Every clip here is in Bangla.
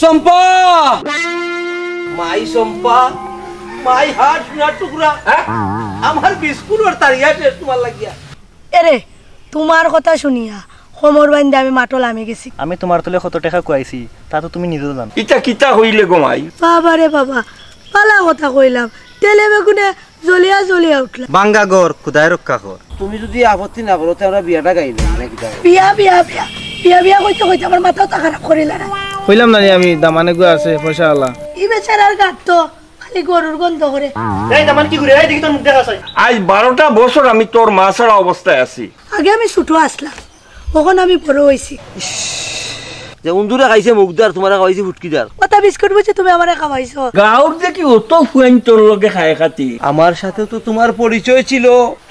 চম্পা মাই চম্পা মাই হাত সোনার টুকরা আমার বিস্কুট আর তারিয়া টেস্ট তোমার লাগিয়া এরে তোমার কথা শুনিয়া কোমর বান্ধে আমি মাটল আমি গেছি। আমি তোমার তলে কত টাকা কুয়াইছি তা তো তুমি নিজেও জানো। ইটা কিতা হইলে গো মাই? বাবা রে বাবা পালা কথা কইলাম তেলে বেগুনে জ্বলিয়া জ্বলিয়া উঠলাম। বাঙ্গা গর খুদায় রক্ষা কর। তুমি যদি আপত্তি না করো তো আমরা বিয়াটা গাইলাম নাকি? বিয়া বিয়া বিয়া বিয়া বিয়া কইতে কইতে আমার মাথাও তা খারাপ করিলা না। কইলাম না আমি দামানে গো আছে পয়সা আলা। ই বেচারার গাত তো খালি গরুর গন্ধ করে। এই দামান কি করে এই দেখি তোর মুখ দেখা আছে। আজ 12টা বছর আমি তোর মা ছাড়া অবস্থায় আছি। আগে আমি ছোট আসলাম তখন আমি বড় হইছি। যে উন্দুরে খাইছে মুগদার তোমারে খাইছে ফুটকিদার কথা বিস্কুট বুঝি তুমি আমারে খাওয়াইছো। গাঁর যে কি অত ফুয়াইন তোর লগে খায় খাতি। আমার সাথে তো তোমার পরিচয় ছিল।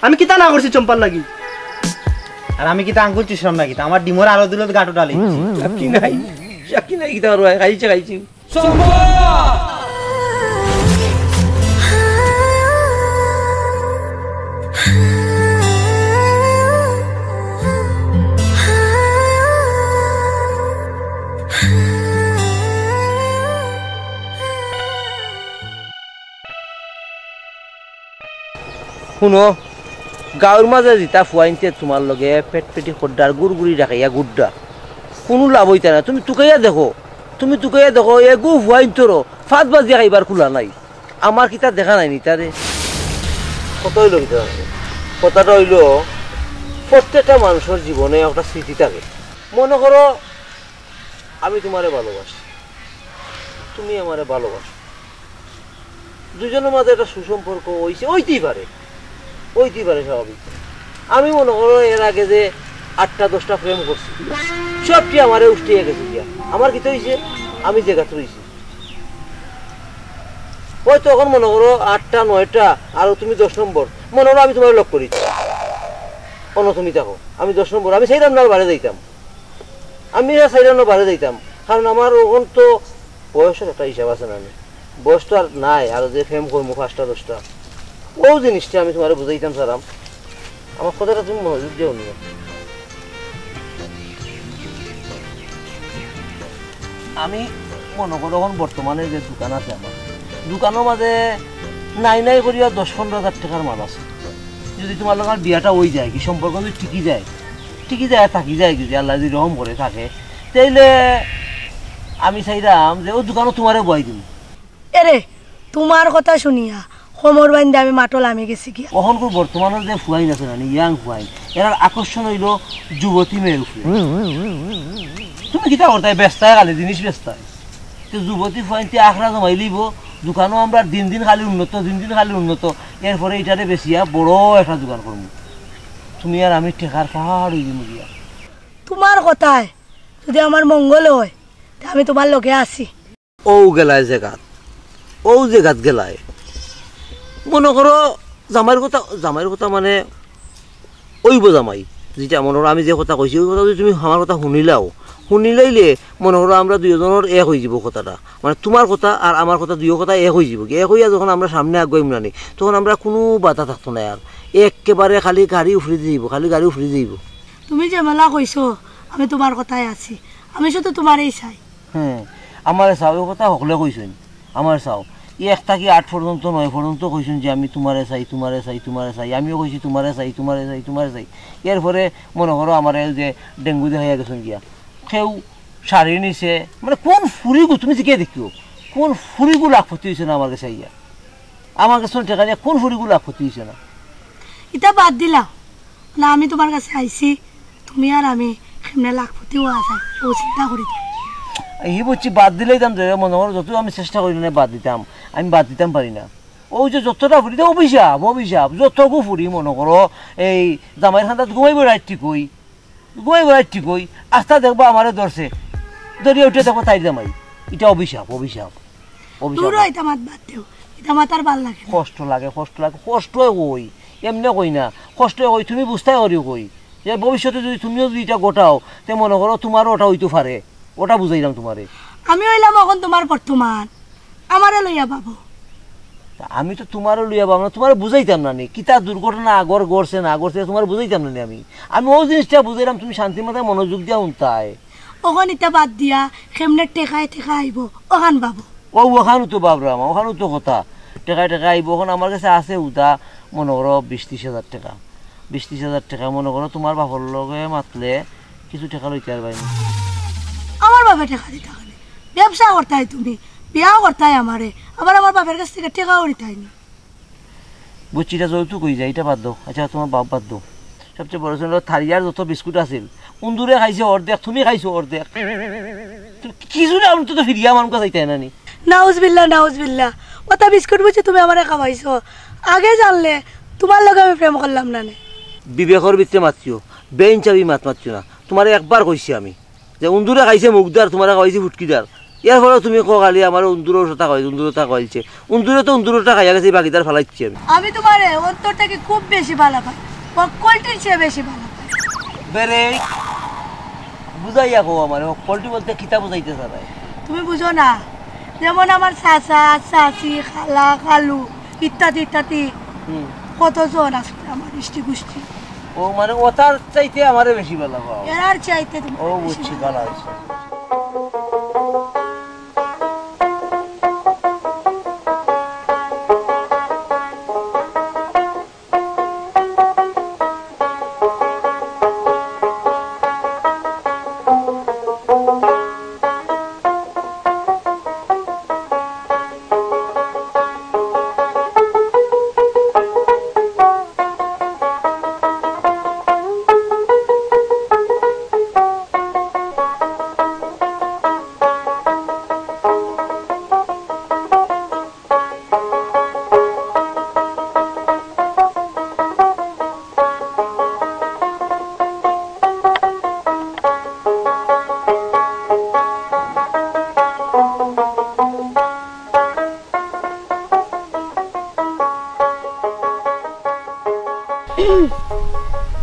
আমি কিতা না করছি চম্পার লাগি আর আমি কিতা আঙ্গুল চুষলাম না কিতা আমার ডিমোর আলো দিল গাটো ডালি কি নাই কি নাই কিতা রয় খাইছে খাইছি। শুনো গাঁৱৰ মাজে যেটা ফুৱাইনতে তোমার লগে পেট পেটি খড্ডার গুড়গুড়ি রাখাইয়া গুড্ডা কোনো লাভ হইতা না। তুমি টুকাইয়া দেখো এগু ফুৱাইন তোর 5 বাজিয়া খাইবার খোলা নাই। আমার কিতা দেখা নাই নি তারে কত হইল কিতা কথাটা হইল প্রত্যেকটা মানুষের জীবনে একটা স্মৃতি থাকে। মনে করো আমি তোমারে ভালোবাসি তুমি আমারে ভালোবাসো দুজনের মাঝে একটা সুসম্পর্ক হইতেই পারে স্বাভাবিক। আমি মনে করো এর আগে যে 8টা 10টা প্রেম করছি সবটি আমারে উষ্টিয়ে গেছে গিয়া। আমার কি হয়েছে আমি জায়গা রয়েছি ওই তখন মনে করো 8টা 9টা আর তুমি 10 নম্বর মনে করো আমি তোমার লক করেছি অন্য তুমি দেখো আমি 10 নম্বর আমি সেই রান্নার বাড়ি যাইতাম কারণ আমার ওখান তো বয়সের একটা হিসাব আছে না। বয়স তো আর নাই আর যে প্রেম করবো 5টা 10টা ও জিনিসটা আমি তোমার বুঝাইতাম সারাম। আমার কথাটা তুমি মনোযোগ দিও নি। আমি মনে করো এখন বর্তমানে যে দোকান আছে আমার দোকানের মাঝে নাই করিয়া 10-15 হাজার টাকার মাল আছে। যদি তোমার লোক বিয়াটা হয়ে যায় কি সম্পর্ক যদি টিকি যায় থাকি যায় যদি আল্লাহ যদি রহম করে থাকে তাইলে আমি চাইলাম যে ও দোকানও তোমারে বয়াই দিন। এরে তোমার কথা শুনিয়া কোমর বান্ধে আমি মাটল আমি গেছি কি। অহনকুর বর্তমানের যে ফুয়াইন আছে না ইয়াং ফুয়াইন এর আকর্ষণ হইল যুবতী মেয়ের উপরে। তুমি কিতা করতাই ব্যস্তায় খালি জিনিস ব্যস্তায় তো যুবতী ফুয়াইনতে আখড়া জমাই লইব দোকানও আমরা দিন দিন খালি উন্নত এরপরে এটারে বেশিয়া বড় একটা দোকান করবো। তুমি আর আমি টেকার পাহাড় হয়ে যাবো গিয়া। তোমার কথায় যদি আমার মঙ্গল হয় তা আমি তোমার লগে আছি। ও জায়গাত গেলায় মনে করো জামাইয়ের কথা মানে ওইব জামাই যেটা মনে করো আমি যে কথা কইছি ওই কথা যদি তুমি আমার কথা শুনিলাইলে মনে করো আমরা দুজনের এক হয়ে যাব কথাটা মানে তোমার কথা আর আমার কথা দুই কথা এক হয়ে যাব এক হইয়া যখন আমরা সামনে আগুয়াইম না তখন আমরা কোনো বাধা থাকতো না আর একেবারে খালি গাড়ি উফরে যাইব। তুমি যে মেলা কইছো আমি তোমার কথায় আছি আমি শুধু তোমারই চাই। আমার চাও এই কথা সকলে কইছেন আমার চাও 1 থেকে 8 পর্যন্ত 9 পর্যন্ত কইছেন যে আমি তোমারে চাই আমিও কইছি তোমারে চাই। এরপরে মনে করো আমার যে ডেঙ্গু দেখা গেছেন গিয়া কেউ শাড়ি নিছে মানে কোন ফুরিগু তুমি জিকে দেখিও কোন ফুরিগু লাভপতি হয়েছে না আমার কাছে ইয়া আমার কাছে টেকা নিয়ে কোন ফুরিগু লাভপতি হয়েছে না। এটা বাদ দিলা না আমি তোমার কাছে আইছি তুমি আর আমি কেমনে লাখপতি হওয়া যায় ও চিন্তা করি এই বলছি বাদ দিলেই দাম মনে করো যত আমি চেষ্টা করি না আমি বাদ দিতাম পারি না। ওই যে যতটা ফুরি অভিশাপ যতটুকু ফুরি মনে করো এই জামাইয়ের খান্দাত ঘুমাইব রাইট কই আস্তা দেখবো আমারে ধরছে ধরিয়ে উঠে দেখো তাই জামাই এটা অভিশাপ কষ্ট লাগে কই এমনি কই না কষ্ট কই তুমি বুঝতে করি কই যে ভবিষ্যতে যদি তুমিও যদি এটা গোটাও তে মনে করো তোমারও ওটা হইতে পারে ওটা বুঝাইলাম তোমারে। আমি হইলাম এখন তোমার বর্তমান আমারে লইয়া পাবো আমি তো তোমারও লইয়া পাবো না তোমার বুঝাইতাম না কিতা দুর্ঘটনা আগর গড়ছে না গড়ছে তোমার বুঝাইতাম না আমি ও জিনিসটা বুঝাইলাম তুমি শান্তির মাথায় মনোযোগ দিয়া উনতায়। ওখান ইটা বাদ দিয়া কেমনে টেকায় টেকা আইব ওখান বাবু ওখানো তো বাবরাম ওখানো তো কথা টেকা টেকা আইব ওখান আমার কাছে আছে উদা মনে করো 20-30 হাজার টাকা 20-30 হাজার টাকা মনে করো তোমার বাপর লগে মাতলে কিছু টাকা লইতে পারবাই আমার বাপে টেকা দিতে হবে ব্যবসা করতাই তুমি বিয়া করতাই আমারে আবার আমার বাপের কাছ থেকে টেকাও নিতাইনি বুচিটা যৌতুক হয়ে যায় এটা বাদ দাও আচ্ছা তোমার বাপ বাদ দাও সবচেয়ে বড় ছিল থারিয়ার যত বিস্কুট আছিল উন্দুরে খাইছে অর্ধেক তুমি খাইছো অর্ধেক কিছু না অন্তত ফিরিয়া মানুষ চাইতে না নি নাউজবিল্লা ওটা বিস্কুট বুঝি তুমি আমারে খাওয়াইছো আগে জানলে তোমার লগে আমি প্রেম করলাম না নে বিবেকর ভিতরে মাতিও বেঞ্চাবি মাতিও না তোমার একবার কইছি আমি যে উন্দুরে খাইছে মুগদার তোমার খাইছে ফুটকিদার ইয়ার ফলে তুমি কালি আমার উন্দুরের কথা কয় উন্দুরটা কইছে উন্দুরে তো উন্দুরটা খাইয়া গেছে বাকিদার ফেলাইছি আমি তোমারে অন্তরটাকে খুব বেশি ভালো পাই কোয়ালিটির চেয়ে বেশি ভালো পাই বেরে বুঝাইয়া কো আমার কোয়ালিটি বলতে কিতা বুঝাইতে চাই তুমি বুঝো না যেমন আমার চাচা চাচি খালা খালু ইত্যাদি ইত্যাদি কতজন আছে আমার ইষ্টি গোষ্ঠী ও মানে ওটার চাইতে আমারে বেশি ভালো পাও এর চাইতে তুমি ও বুঝছি ভালো হইছে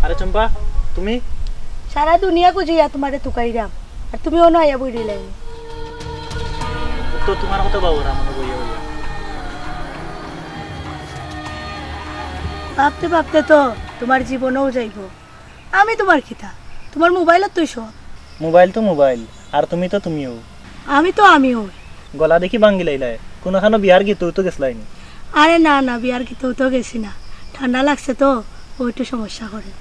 আরে চম্পা তুমি সারা দুনিয়া খুঁজিয়া তোমারে তুকাইরাম আর তুমিও না আইয়া বই দিলাই তো তোমার কথা বাবুরা মনে বইয়া বইয়া ভাবতে ভাবতে তো তোমার জীবনও যাইব আমি তোমার খিতা তোমার মোবাইলত তুই সব মোবাইল তো মোবাইল আর তুমি তো তুমিও আমি তো আমিও গলা দেখি ভাঙ্গি লাইলাই কোনখানো বিয়ার গীত তো গেছলাইনি আরে না না বিয়ার গীতেও তো গেছি না ঠান্ডা লাগছে তো ওইটা সমস্যা করে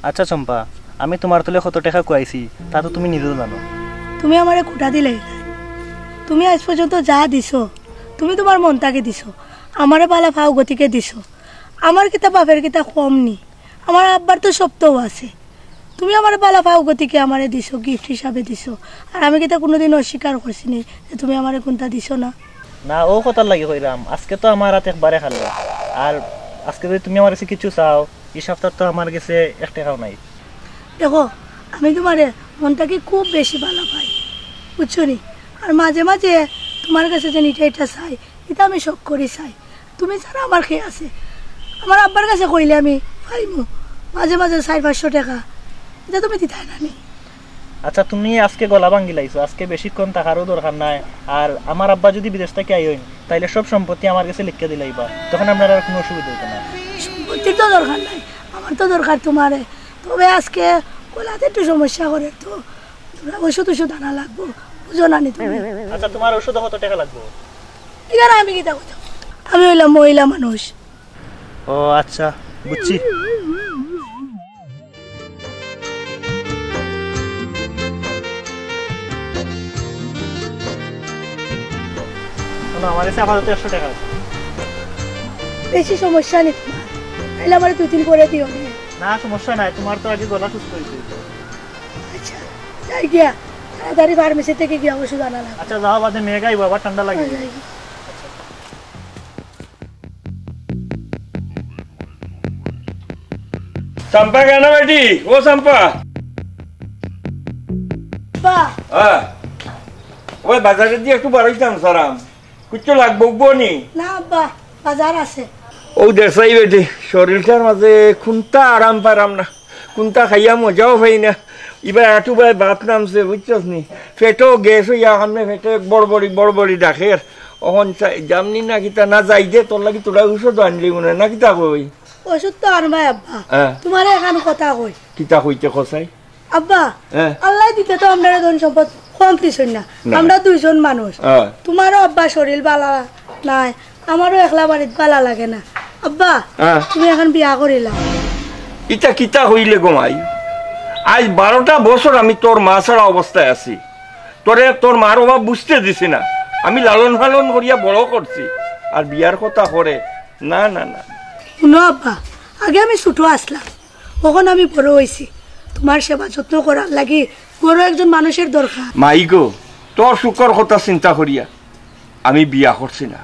আচ্ছা চম্পা আমি তোমার তলে কত টাকা কুয়াইছি তা তো তুমি নিজেও জানো তুমি আমারে কোটা দিলে তুমি আজ পর্যন্ত যা দিছো তুমি তোমার মনটাকে দিছো আমারে বালা ফাও গতিকে দিছো আমার কিতা বাপের কিতা কম নি আমার আব্বার তো সপ্তাহ আছে তুমি আমার বালা ফাও গতিকে আমারে দিছো গিফট হিসাবে দিছো আর আমি কিতা কোনোদিন অস্বীকার করছি নি যে তুমি আমারে কোনটা দিছো না না ও কথার লাগে কইরাম আজকে তো আমার হাতে একবারে খালো আর আজকে যদি তুমি আমার কাছে কিছু চাও এই সপ্তাহ তো আমার কাছে 1 টাকাও নাই দেখো আমি তোমারে মনটাকে খুব বেশি ভালো পাই বুঝছো নি আর মাঝে মাঝে তোমার কাছে যে এটা চাই এটা আমি শখ করি চাই তুমি ছাড়া আমার খেয়ে আছে আমার আব্বার কাছে কইলে আমি পাইমু মাঝে মাঝে 400-500 টাকা এটা তুমি দিতাই না নি আচ্ছা তুমি আজকে গলা ভাঙ্গি লাইছো আজকে বেশিক্ষণ টাকারও দরকার নাই আর আমার আব্বা যদি বিদেশ থেকে আইন তাইলে সব সম্পত্তি আমার কাছে লিখে দিলাইবা তখন আপনার আর কোনো অসুবিধা হতো না সম্পত্তির তো দরকার নাই আমার তো দরকার তোমারে তবে আজকে গলাতে একটু সমস্যা করে তো ওষুধ আনা লাগবো বুঝো না নি তুমি আচ্ছা তোমার ওষুধ কত টাকা লাগবে এখানে আমি কি দেখো আমি হইলাম মহিলা মানুষ ও আচ্ছা বুঝছি আমার কাছে আপাতত 100 টাকা আছে বেশি সমস্যা নেই তোমার তাহলে আমার 2-3 করে দিও না সমস্যা নাই তোমার তো আগে গলা সুস্থ হয়েছে আচ্ছা যাই গিয়া তাড়াতাড়ি ফার্মেসি থেকে গিয়া ওষুধ আনা লাগবে আচ্ছা যাও বাদে মেঘাই বাবা ঠান্ডা লাগে চম্পা কেন বেটি ও চম্পা বা ওই বাজারে দিয়ে একটু বাড়াইতাম সারাম কিছু লাগবো নি না বা বাজার আছে ও দেশাই বেটি শরীরটার মাঝে কোনটা আরাম পারাম না কোনটা খাইয়া মজাও পাই না এবার একটু ভাই ভাত নামছে বুঝছস নি পেটও গ্যাস হইয়া সামনে পেটে বড় বড়ি ডাকে অহন জামনি না কিতা না যাই দে তোর লাগি তোরা ওষুধ আনলি মনে না কিতা কই ওষুধ তো আনবাই আব্বা তোমার এখন কথা কই কিতা কইতে খসাই আব্বা হ্যাঁ। আল্লাহ দিতে তো আমরা ধন সম্পদ কম দিছেন না আমরা দুইজন মানুষ তোমারও আব্বা শরীর বালা নাই আমারও একলা বাড়িত বালা লাগে না আব্বা তুমি এখন বিয়া করিলাম ইটা কিতা হইলে গোমাই আজ 12টা বছর আমি তোর মা ছাড়া অবস্থায় আছি তোর মার অভাব বুঝতে দিছি না আমি লালন পালন করিয়া বড় করছি আর বিয়ার কথা করে না না না শুনো আব্বা আগে আমি ছোট আসলাম তখন আমি বড় হয়েছি তোমার সেবা যত্ন করার লাগি বড় একজন মানুষের দরকার মাই গো তোর সুখর কথা চিন্তা করিয়া আমি বিয়া করছি না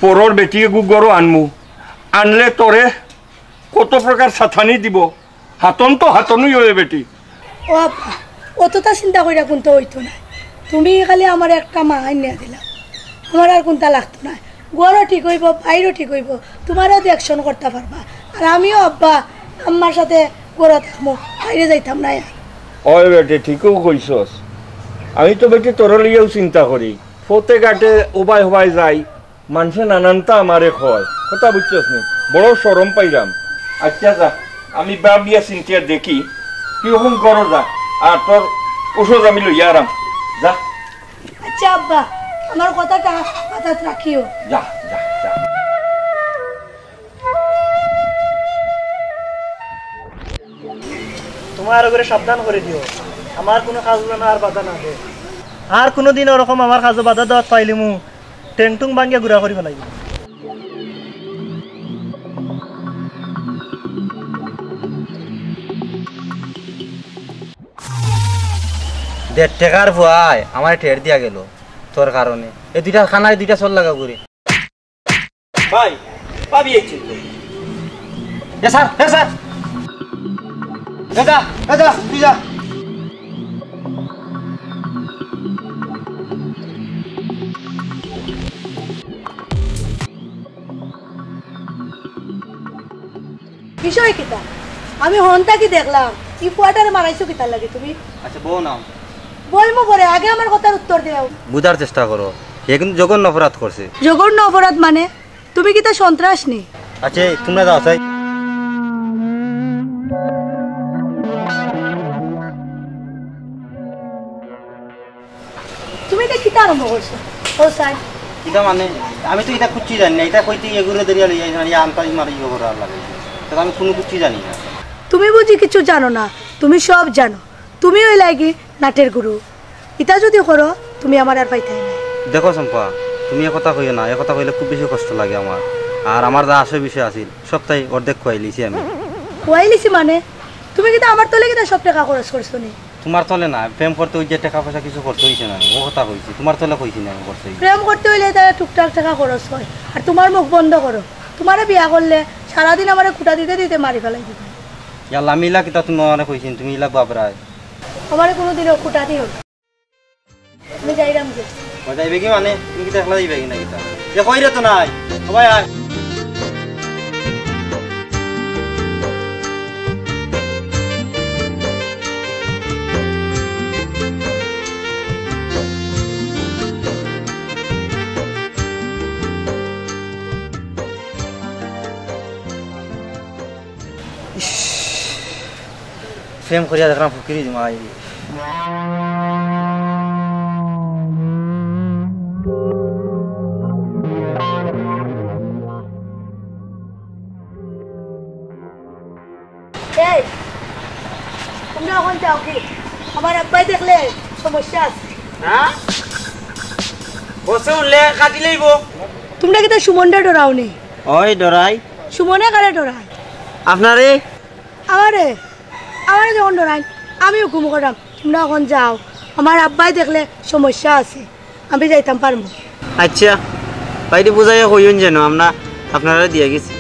পরর বেটিকে গরু আনমু আনলে তোরে কত প্রকার সাথানি দিব হাতন তো হাতনই হয়ে বেটি ও আব্বা অতটা চিন্তা করিয়া কোনটা হইতো না তুমি খালি আমার একটা মা আইনিয়া দিলা আমার আর কোনটা লাগতো না গরও ঠিক হইব বাইরও ঠিক হইব তোমারও দেখশন করতে পারবা আর আমিও আব্বা আম্মার সাথে গড়া থাকবো বাইরে যাইতাম না ওই বেটে ঠিকও কইছস আমি তো বেটি তোর লিয়েও চিন্তা করি ফতে ঘাটে ওবাই হবাই যাই মানুষে নানানটা আমারে কয় কথা বুঝছস নি বড় সরম পাইলাম আচ্ছা যা আমি বাপ বিয়া চিন্তিয়া দেখি তুই ওখান করো যা আর তোর ওষুধ আমি লইয়া আরাম যা আচ্ছা আব্বা আমার কথাটা মাথায় রাখিও যা যা যা তোমার করে সাবধান করে দিও আমার কোনো কাজ যেন আর বাধা না দেয় আর কোনোদিন ওরকম আমার কাজে বাধা দেওয়া পাইলে মু টেংটুং ভাঙিয়া ঘুরা করি ফেলাইব দেড় টাকার ভুয়ায় আমার ঠের দিয়া গেল তোর কারণে এই দুইটা খানায় দুইটা চল লাগা করে ভাই পাবি এই চিন্তা স্যার স্যার দাদা দাদা তুই যা বিষয় কিতা আমি হন্তা কি দেখলাম কি ফুয়াটারে মারাইছো কিতা লাগে তুমি আচ্ছা বউ নাও বলবো পরে আগে আমার কথার উত্তর দাও বুঝার চেষ্টা করো এ কিন্তু জঘন্য অপরাধ করছে জঘন্য অপরাধ মানে তুমি কিতা সন্ত্রাস নি আচ্ছা তোমরা যাও চাই তুমি এটা কিতা আরম্ভ করছো ও স্যার এটা মানে আমি তো এটা কুচ্ছি জানি না এটা কইতে এগুলো দেরিয়া লই যাই আনতা মারি করার লাগে তো আমি কোনো কুচ্ছি জানি না তুমি বুঝি কিছু জানো না তুমি সব জানো তুমি ওই লাগি নাটের গুরু ইটা যদি করো তুমি আমার আর পাইতে না দেখো চম্পা তুমি কথা কইও না কথা কইলে খুব বেশি কষ্ট লাগে আমার আর আমার যা আসে বিষয় আছিল সবটাই অর্ধেক খুয়াই লিছি আমি খুয়াইলিছি মানে তুমি কিতা আমার তলে কিতা সব টাকা খরচ করছো নি তোমার তলে না প্রেম করতে ওই যে টাকা পয়সা কিছু খরচ হইছে না ও কথা কইছি তোমার তলে কইছি না আমি করছি প্রেম করতে হইলে তারা টুকটাক টাকা খরচ হয় আর তোমার মুখ বন্ধ করো তোমারে বিয়া করলে সারাদিন আমারে খুঁটা দিতে দিতে মারি ফেলাই দিবে ইয়াল্লা মিলা কিতা তুমি মানে কইছিন তুমি ইলা বাবরায় আমারে কোনোদিনও খুঁটা দিও আমি যাইরাম যে ও যাইবে কি মানে তুমি কিতা একলা যাইবে কি না কিতা যে কইরে তো নাই সবাই আয় প্রেম করিয়া দেখলাম ফুকিরি মাই এই তোমরা এখন যাও কি আমার আব্বাই দেখলে সমস্যা আছে হ্যাঁ বসে উঠলে কাটি লইব তোমরা কিতা সুমনটা ডরাও নি ওই ডরাই সুমনে কারে ডরায় আপনারে আমারে আমারে যখন ডরাই আমি হুকুম করাম তোমরা এখন যাও আমার আব্বাই দেখলে সমস্যা আছে আমি যাইতাম পারবো আচ্ছা বাইরে বুঝাইয়া কইন যেন আমরা আপনারা দিয়ে গেছি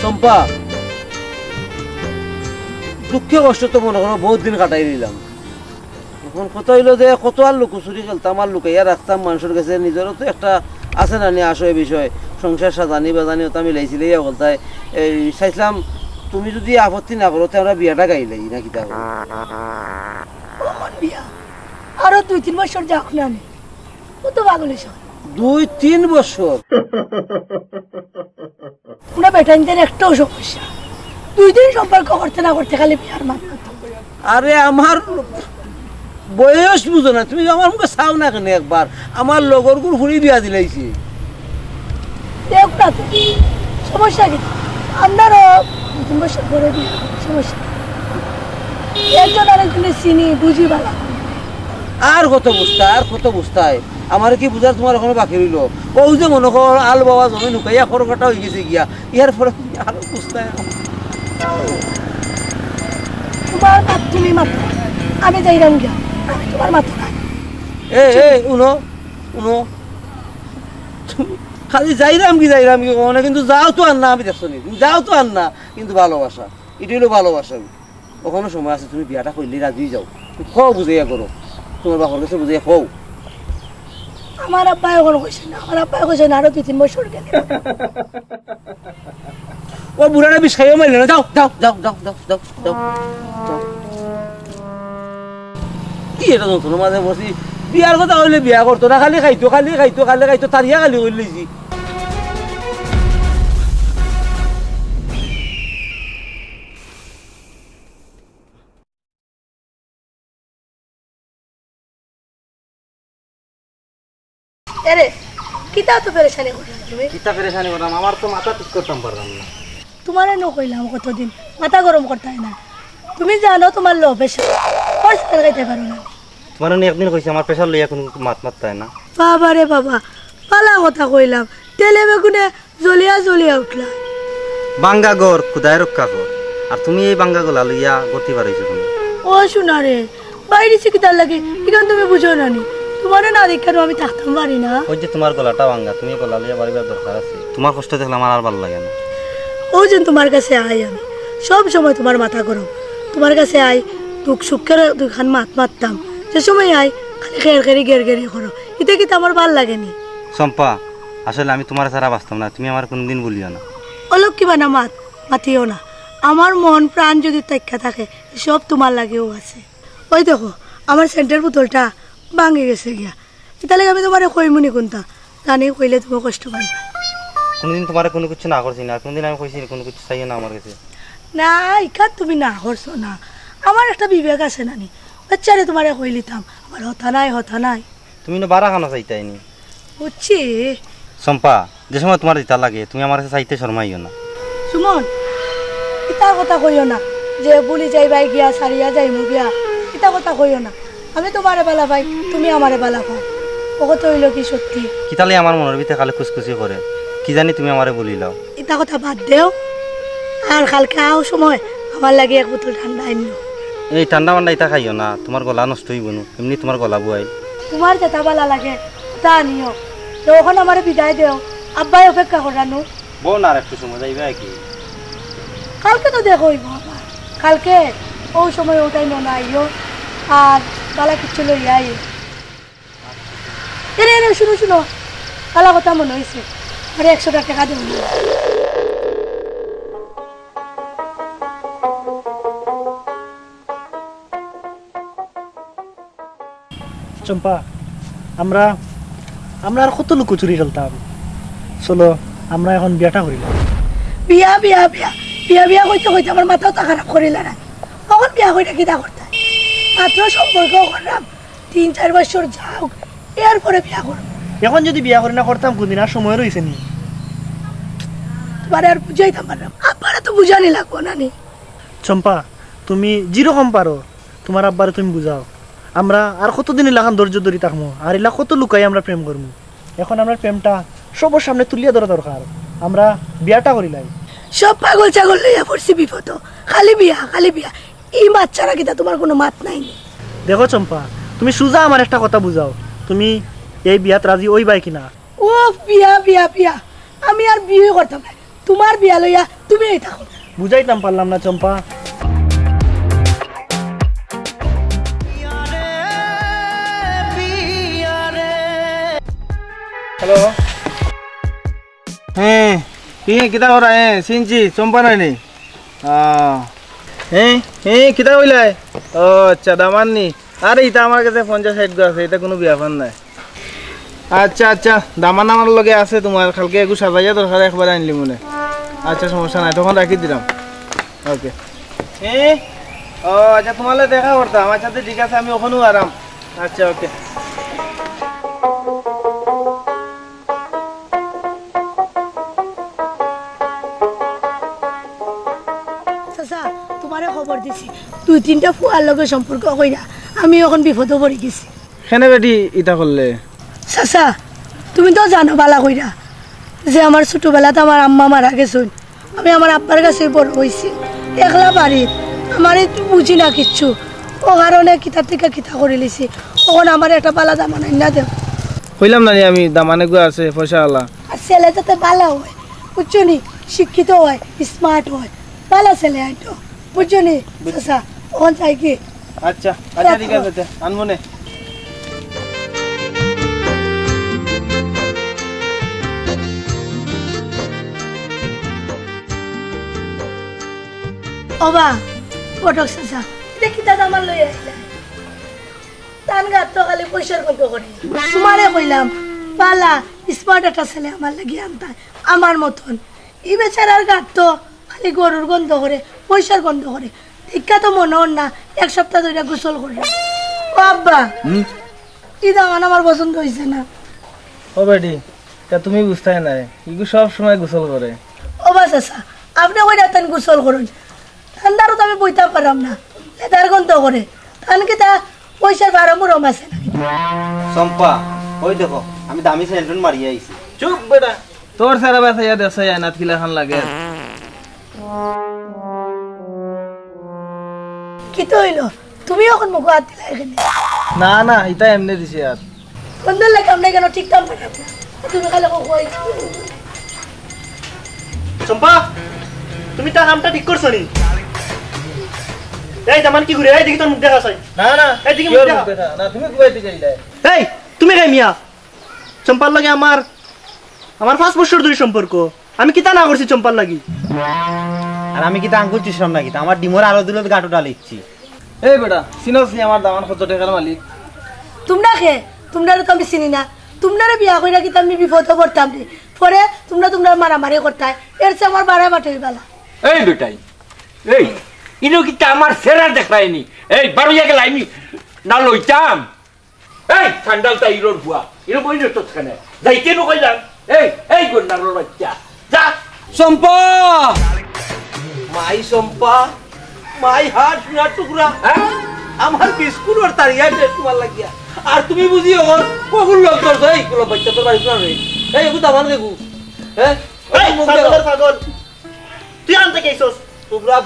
চম্পা দুঃখে কষ্ট তো মনে করো বহুত দিন কাটাই দিলাম এখন কত হইলো যে কত আর লুকোচুরি খেলতাম আর লুকাইয়া রাখতাম মানুষের কাছে নিজেরও তো একটা আছে না নিয়ে আসো এই বিষয় সংসার সাজানি বাজানি ওটা মিলাইছিলেই বলতায় এই চাইছিলাম তুমি যদি আপত্তি না করো তো আমরা বিয়াটা গাইলাই না কিতা বিয়া আরো 2-3 বছর যাও না আমি ও তো পাগলিস 2-3 বছর। তোমরা বেটাইনদের একটাও সমস্যা, 2 দিন সম্পর্ক করতে না করতে খালি বিয়ার মাথা। আরে আমার বয়স বুঝো না, তুমি আমার মুখে চাও না কেন একবার? আমার লগর গুলো ফুড়ি বিয়া দিলাইছি। দেখ না তুমি সমস্যা কি? আপনারও 2-3 বছর পরে বিয়া সমস্যা, একজন আরেকজনের চিনি বুঝি ভালো। আর কত বুঝতায় আমার কি বুঝার তোমার এখনো বাকি রইল? ও যে মনে কর আল বাবা জমি নুকাইয়া খরকাটা হয়ে গেছে গিয়া, ইয়ার পরে আরো বুঝতায়। তোমার মাত তুমি মাত, আমি যাইলাম গিয়া, আমি তোমার মাথা না। উনো খালি যাইরাম কি ওখানে, কিন্তু যাও তো আর না, আমি দেখছো নি তুমি যাও তো আর না, কিন্তু ভালোবাসা এটা হলো ভালোবাসা। ওখানে সময় আছে, তুমি বিয়াটা করলে রাজি যাও, খাও বুঝাইয়া করো, তোমার বাপর কাছে বুঝাইয়া খাও। আমার আব্বা এখন কইছে না, আমার আব্বা কইছে না আরো 2-3 বছর গেলে। ও বুড়াটা বিষাইও মাইলে না, যাও যাও যাও যাও যাও যাও যাও যাও। কি এটা নতুন মাঝে বসি বিয়ার কথা হইলে বিয়া করতো না, খালি খাইতো তারিয়া খালি করলেছি। আরে কিতা তো পেরেশানি করলাম তুমি? কিতা পেরেশানি করলাম? আমার তো মাথা ঠিক করতাম পারলাম না। তোমারে ন কইলাম কতদিন মাথা গরম করতে হয় না। তুমি জানো তোমার লো প্রেশার, পয়সা লাগাইতে পারো না। তোমার একদিন কইছে আমার প্রেশার লইয়া কোনো মাত হয় না। বাবা রে বাবা, পালা কথা কইলাম, তেলে বেগুনে জ্বলিয়া উঠলা। বাঙ্গা গর খুদায় রক্ষা কর, আর তুমি এই বাঙ্গা গলা লইয়া গতি পারাইছো তুমি। ও শোনা রে, বাইরে শিখিতার লাগে এখান তুমি বুঝো না নি, তোমারে না দেখানো আমি থাকতাম পারি না। ওই যে তোমার গলাটা ভাঙ্গা, তুমি গলা লইয়া বাড়িবার দরকার আছে। তোমার কষ্ট দেখলে আমার আর ভালো লাগে না। ও যেন তোমার কাছে আই, আমি সব সময় তোমার মাথা গরম, তোমার কাছে আই দুঃখ সুখের দুখান মারতাম, যে সময় আই খালি গের করো, এটা কি আমার ভাল লাগেনি? চম্পা, আসলে আমি তোমার ছাড়া বাঁচতাম না, তুমি আমার কোনদিন বলিও না। অলক কিবা না মাতিও না, আমার মন প্রাণ যদি তাইকা থাকে সব তোমার লাগেও আছে। ওই দেখো আমার সেন্টার বোতলটা ভাঙে গেছে গিয়া, তাহলে আমি তোমার কইমুনি কোনটা জানি, কইলে তুমি কষ্ট পাইবা। কোনদিন তোমার কোনো কিছু না করছি না, কোনদিন আমি কইছি কোনো কিছু চাই না আমার কাছে। না ইখান তুমি না করছো না, আমার একটা বিবেক আছে নানি, বাচ্চারে তোমারে কই লিতাম, আমার হতা নাই। তুমি না বারা খানা চাইতাইনি বুঝছি। চম্পা, যে সময় তোমার দিতা লাগে তুমি আমার কাছে চাইতে শর্মাইও না। সুমন, ইতা কথা কইও না যে বলি যাইবাই গিয়া সারিয়া যাইমু গিয়া, ইতা কথা কইও না। আমি তোমারে বালা পাই, তুমি আমারে বালা পাও, ও কথা হইল কি সত্যি? কিতালে আমার মনের ভিতরে খালি খুশখুশি করে, কি জানি তুমি আমারে বলিলাও। ইতা কথা বাদ দেও, আর কালকে আও সময় আমার লাগে এক বোতল ঠান্ডা আনিও। এই ঠান্ডা মান্ডা ইতা খাইও না, তোমার গলা নষ্ট হইব না, এমনি তোমার গলা বুয়াই। তোমার যেটা বালা লাগে তা আনিও, তখন আমারে বিদায় দেও, আব্বাই অপেক্ষা করানো। বল না আর একটু সময় যাইবে কি? কালকে তো দেখো আবার, কালকে ও সময় ওটাই না আইও, আর বালা কিচ্ছু লইয়া আইও। এনে শুনো, বালা কথা মনে হয়েছে, আরে 100 টাকা দেব। চম্পা, আমরা আর কত লুকোচুরি খেলতাম, চলো আমরা এখন বিয়াটা করিলাম। বিয়া কইতে আমার মাথাও তা খারাপ করিলা না, তখন বিয়া কইটা কিতা করতে মাত্র সম্পর্ক করলাম, 3-4 বছর যাও, এরপরে বিয়া করব। এখন যদি বিয়া করি না করতাম কোনদিন, আর সময় রয়েছে নি? তোমার আর বুঝাইতাম পারলাম, আব্বারা তো বুঝানি লাগবো না নি। চম্পা, তুমি যেরকম পারো তোমার আব্বারে তুমি বুঝাও, আমরা আর কতদিন এলাকান ধৈর্য ধরি থাকবো, আর এলা কত লুকাই আমরা প্রেম করবো। এখন আমরা প্রেমটা সবার সামনে তুলিয়া ধরা দরকার, আমরা বিয়াটা করিলাই। সব পাগল ছাগল লইয়া পড়ছি বিপদ, খালি বিয়া এই বাচ্চারা কিতা তোমার কোনো মাত নাই। দেখো চম্পা, তুমি সুজা আমার একটা কথা বুঝাও, তুমি এই বিয়াত রাজি ওই বাই কিনা? ও বিয়া আমি আর বিয়ে করতাম না, তোমার বিয়া লইয়া তুমি এই থাকো। বুঝাইতাম পারলাম না চম্পা। হ্যালো, হ্যাঁ কিতা করা? চিনছি চম্পা নাই নি? কিতা কইলাই? ও আচ্ছা, দামান নি? আরে ইটা আমার কাছে 50-60 গো আছে, এটা কোনো বিয়া ফান নাই। আচ্ছা আচ্ছা দামান আমার লগে আছে তোমার কালকে একটু সাজাইয়া দরকার একবার আনলি মনে আচ্ছা সমস্যা নাই তখন রাখি দিলাম ওকে ও আচ্ছা তোমার দেখা করতাম আমার সাথে ঠিক আছে আমি ওখানেও আরাম আচ্ছা ওকে চাচা তোমারে খবর দিছি 2-3টা ফুয়ার লগে সম্পর্ক কইরা আমি এখন বিপদে পড়ে গেছি কেনে বেটি ইটা করলে চাচা তুমি তো জানো বালা কইরা যে আমার ছোটবেলাতে আমার আম্মা মারা গেছেন আমি আমার আব্বার কাছে বড় হয়েছি একলা বাড়ির আমার একটু বুঝি না কিচ্ছু ও কারণে কিতা থেকে কিতা করে লিছি ওখানে আমার একটা বালা দামান না দেব কইলাম না আমি দামানে গো আছে পয়সা আলা আর ছেলে যাতে বালা হয় বুঝছো নি শিক্ষিত হয় স্মার্ট হয় বালা ছেলে আইতো বুঝছো নি চাচা ওখান চাই কি আচ্ছা আচ্ছা ঠিক আছে আনবো নে ওবা পটক চাচা এটা কি দাদা আমার লই আসলে তান গাত তো খালি পয়সার গল্প করে তোমারে কইলাম পালা স্মার্ট একটা ছেলে আমার লাগি আনতা আমার মতন এই বেচারার গাত তো খালি গরুর গন্ধ করে পয়সার গন্ধ করে দীক্ষা তো মনে হন না 1 সপ্তাহ ধরে গোসল করে ও আব্বা এই দামান আমার পছন্দ হয়েছে না ও বেটি তা তুমি বুঝতে না ইগু সব সময় গোসল করে ওবা চাচা আপনি ওই রাতেন গোসল করুন ঠান্ডারও তো আমি বইতে পারলাম না লেদার গন্ধ করে তান কি তা পয়সার ভাড়া মুরম আছে নাকি চম্পা ওই দেখো আমি দামি সেন্টন মারিয়ে আইছি চুপ বেটা তোর সারা ব্যথা ইয়া দেশা না কিলা খান লাগে কি তো হইলো তুমি এখন মুখ হাত দিলা এখানে না না এটা এমনি দিছে আর বন্ধুর লাগে আমরা কেন ঠিক কাম পাঠাব না তুমি খালি কই চম্পা তুমি তার নামটা ঠিক করছো নি এই দামান কি ঘুরে এই দেখি তোর মুখ দেখা চাই না না এদিকে কেউ মুখ দেখা। দেখা না তুমি কুবাইতে যাইলে এই তুমি কে মিয়া চম্পার লাগে আমার 5 বছর ধরে সম্পর্ক আমি কিতা না করছি চম্পার লাগি আর আমি কি তা আঙ্গুল চুষলাম নাকি তা আমার ডিমোর আলো দিলে গাটো ডালিচ্ছি এই বেটা চিনোস নি আমার দামান কত টাকার মালিক তোমরা খে তোমরা তো আমি চিনি না তোমরা বিয়া কইরা কি আমি বিপদে পড়তাম রে পরে তোমরা মারামারি করতাই এর চেয়ে আমার বাড়া বাটই বালা এই বেটাই এই ইনো কি আমার সেরা দেখায়নি এই বারো জায়গা লাইনি না লইতাম এই ঠান্ডালটা ইরোর বুয়া ইরো বই তো কেন যাইতে নো কইলাম এই গন্ডার বাচ্চা যা চম্পা মাই চম্পা মাই হাত না টুকরা আমার বিস্কুট আর তারিয়া দে তোমার লাগিয়া আর তুমি বুঝি এখন কখন লোক তোর এই কোলা বাচ্চা তোর বাড়ি না রে এই একটু দামান দেখু হ্যাঁ এই পাগল তুই আনতে কেছস তোমরা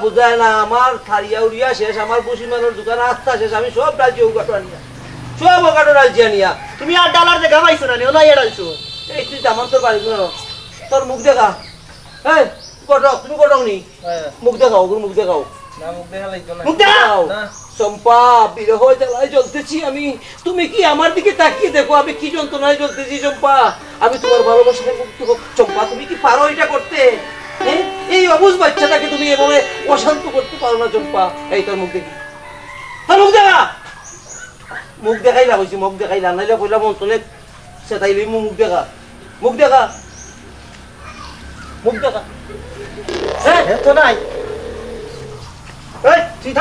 বুঝায় না আমার থারিয়া উড়িয়া শেষ আমার বসিমানোর দোকান আস্তা শেষ আমি সব রাজি ওগাটো আনিয়া সব ওগাটো রাজি আনিয়া তুমি আর ডালার দেখা পাইছো না ওলা এড়াইছো এই তুই দামান তোর বাড়ি না তোর মুখ দেখা এই কটক তুমি কটক নি মুখ দেখাও মুখ দেখাও না মুখ দেখা লাগতো না মুখ দেখাও না চম্পা বিরহ জ্বালায় জ্বলতেছি আমি তুমি কি আমার দিকে তাকিয়ে দেখো আমি কি যন্ত্রণায় জ্বলতেছি চম্পা আমি তোমার ভালোবাসাকে মুক্ত চম্পা তুমি কি পারো এটা করতে এই অবুঝ বাচ্চাটাকে তুমি এভাবে অশান্ত করতে পারো না চম্পা এই তোর মুখ দেখি মুখ দেখা মুখ দেখাইলা বলছি মুখ দেখাইলা নাইলে কইলা মন তোলে সেটাইলি মুখ দেখা মুখ দেখা মুখ দেখা তো নাই এই তুই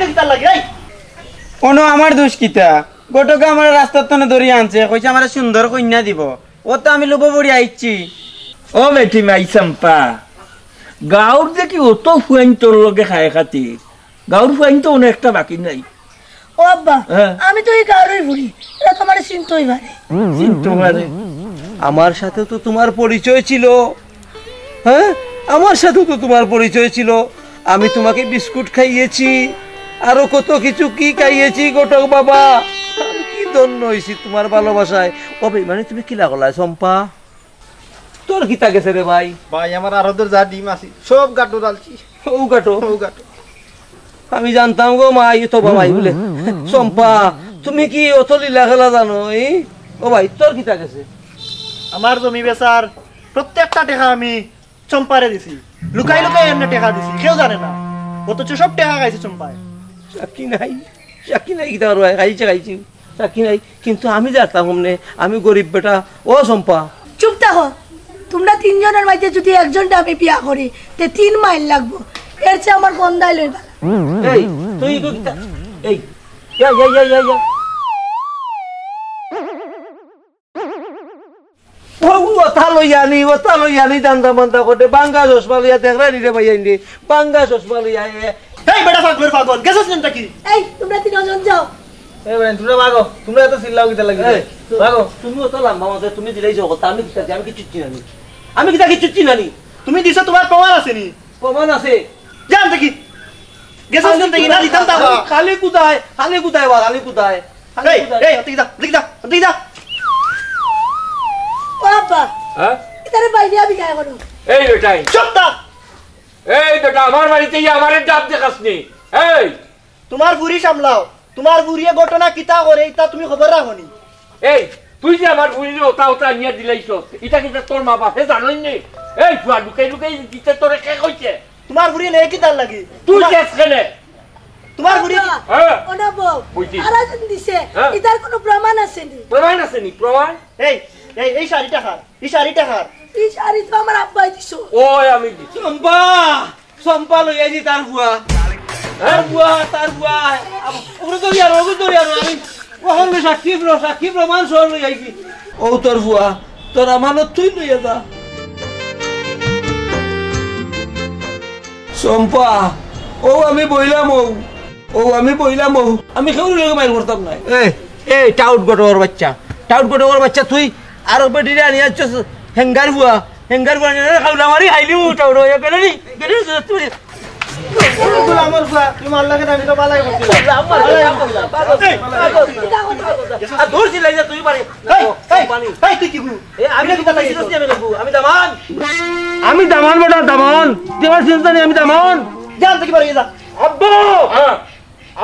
নাকি তার লাগে এই কোনো আমার দোষ কিতা গোটকে আমার রাস্তার তনে ধরিয়ে আনছে কইছে আমার সুন্দর কন্যা দিব ও তো আমি লোভ পড়ি আইছি ও বেটি মাই চম্পা গাঁৱৰ যে কি অত ফুৱাইন তোৰ লগে খাই খাতি গাঁৱৰ ফুৱাইন তো অনেকটা বাকি নাই ও আব্বা আমি তো এই গাঁৱৰই ঘুরি এটা তোমার চিন্তাই ভারে তোমারে আমার সাথে তো তোমার পরিচয় ছিল হ্যাঁ আমার সাথে তো তোমার পরিচয় ছিল আমি তোমাকে বিস্কুট খাইয়েছি আরো কত কিছু কি খাইয়েছি গোটক বাবা আমি কি ধন্য হইছি তোমার ভালোবাসায় কবে মানে তুমি কি লাগলা চম্পা তোর কিতা গেছে রে ভাই ভাই আমার আরোদের যা ডিম আছে সব গাটো ডালছি ও গাটো আমি জানতাম গো মাই তো বাবাই বলে চম্পা তুমি কি অত লীলা খেলা জানো ও ভাই তোর কিতা গেছে আমার জমি বেচার প্রত্যেকটা টাকা আমি চম্পারে দিছি লুকাই লুকাই এমনি টাকা দিছি কেউ জানে না অথচ সব টাকা খাইছে চম্পায় সাক্ষী নাই কিতা খাইছে চাকরি নাই, কিন্তু আমি যাতাম নে, আমি গরিব বেটা। ও চম্পা, চুপ থাকো। তোমরা তিনজনের মাঝে যদি একজনটা আমি বিয়া করি তে 3 মাইল লাগবো, এর চেয়ে আমার গন্ধাই লইবা। এই তুই এই ইয়া ইয়া ইয়া ইয়া ইয়া ওটা লইয়ানি দান্দা মান্দা করতে বাঙ্গা চশমা লইয়া দেখরা নিরে ভাইয়া নি বাঙ্গা চশমা লইয়া এই বেটা পাগল গেছস নাকি কি? এই তোমরা তিনজন যাও। এই ভাই তোমরা ভাগো, তোমরা এত চিল্লাও কিটা লাগি ভাগো। তুমি তো লম্বা মতে তুমি দিলাই যাও কথা, আমি কিতা আমি কিছু চিনানি, আমি কিতা কিছু চিনানি। তুমি দিছো তোমার প্রমাণ আছে নি? প্রমাণ আছে। জান দেখি গেছস নাকি না দিতাম তা খালি কুদায় বা খালি কুদায়। এই এই হতে যা ও আব্বা, হ্যাঁ এটারে বাইরে আমি গায় করো। এই বেটাই চুপ থাক। এই বেটা আমার বাড়িতে আমারে ডাব দেখাসনি। এই তোমার বুড়ি সামলাও, তোমার বুড়িয়ে ঘটনা কিতা করে এটা তুমি খবর রাখনি। এই তুই যে আমার বুড়ির ওটা নিয়ে দিলাইছ, এটা কিন্তু তোর মা বাপে জানোই নি। এই তুই লুকাই দিতে তোরে কে কইছে? তোমার বুড়ি নেই কি তার লাগি? তুই কেস কেনে? তোমার বুড়ি হ্যাঁ ওনা বউ বুঝছি। আরাজন দিছে, হ্যাঁ। এটার কোনো প্রমাণ আছে নি? প্রমাণ আছে নি? প্রমাণ এই এই এই শাড়িটা খার, এই শাড়িটা খার। এই শাড়ি তো আমার আব্বাই দিছো। ওই আমি দিছি। চম্পা চম্পা লইয়া দি তার বুয়া, তার বুয়া ওগুলো তো আর আমি ওখান সাক্ষী প্রমাণ সহ লই আইছি। ও তোর বুয়া, তোর আমানত তুই লইয়া যা। চম্পা আমি বইলাম আমি কেউ লোক মাইল করতাম না। এই টাউট গটর বাচ্চা তুই আর বেটিরে আনি আসছিস হেঙ্গার বুয়া খাওলা মারি খাইলি টাউট হয়ে গেল নি তুই আমার বুয়া তুমি মার লাগে আমি তো বালাই করছি। তুই পারি এই তুই কি গু? আমি দামান বেটা দামান তোমার চিন্তা নেই, আমি দামান জান থেকে পারি যা। আব্বু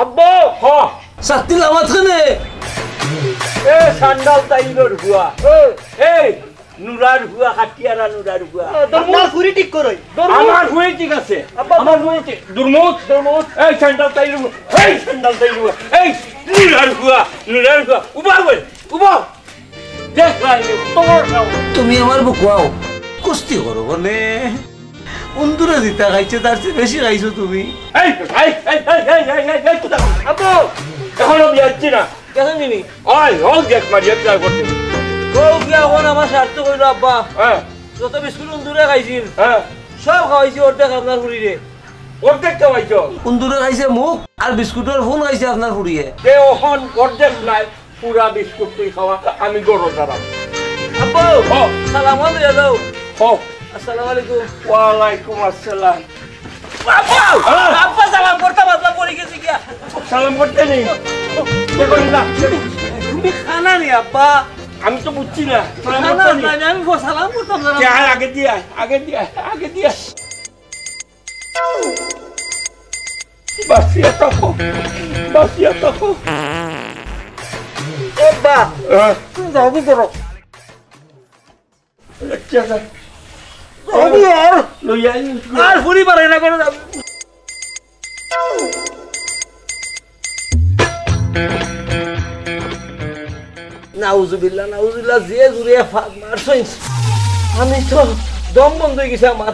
আব্বু হ সাত্তি লামাত খানে এ সান্ডাল তাইলোর হুয়া। এই নুরার হুয়া, হাতিয়ারা নুরার হুয়া। তোমার বুড়ি ঠিক করই। আমার হুয়ে ঠিক আছে, আমার হুয়ে ঠিক। দুর্মুখ এই সান্ডাল তাইলো, এই সান্ডাল তাইলো, এই নুরার হুয়া উবা বল উবা দেখ ভাই তোর তুমি আমার বুকুয়াও কুস্তি করো বলে উন্দুরে জিতা খাইছে তার চেয়ে বেশি খাইছো তুমি। এই এই এই এই এই এই এই কোথা আব্বু এখনো বিয়াচ্ছি না কেন নিনি ওই ও দেখ মারিয়া যা করতে। ও গিয়া এখন আমার স্বার্থ কইলো আব্বা, হ্যাঁ যত বিস্কুট উন্দুরে খাইছিল হ্যাঁ সব খাওয়াইছি অর্ধেক আপনার ফুড়িরে। অর্ধেক খাওয়াইছ? উন্দুরে খাইছে মুখ আর বিস্কুটের ফোন খাইছে আপনার ফুড়িয়ে। তে ওখন অর্ধেক নাই, পুরা বিস্কুট তুই খাওয়া, আমি গরো দাঁড়াম। আব্বু সালাম আলাইকুম। হোক আসসালামু আলাইকুম। ওয়ালাইকুম আসসালাম। আব্বা সালাম করতে বাদলা পড়ে গেছি গিয়া। সালাম করতে নেই কে করি না? তুমি খানা নি আব্বা? আমি তো বুঝছি না সালাম খানা করতে নেই। নাই, আমি সালাম করতাম না। কে আয়, আগে দিয়ে আয়, আগে দিয়ে আয়, আগে দিয়ে আয়। বাসিয়া তখন আব্বা তুমি যাও কি করো? আচ্ছা আর লইয়া আর ফুড়ি পারে না করে যাবে। নাউজুবিল্লাহ যে জুড়ে ফাঁক মারছইন, আমি তো দম বন্ধ হয়ে গেছে আমার।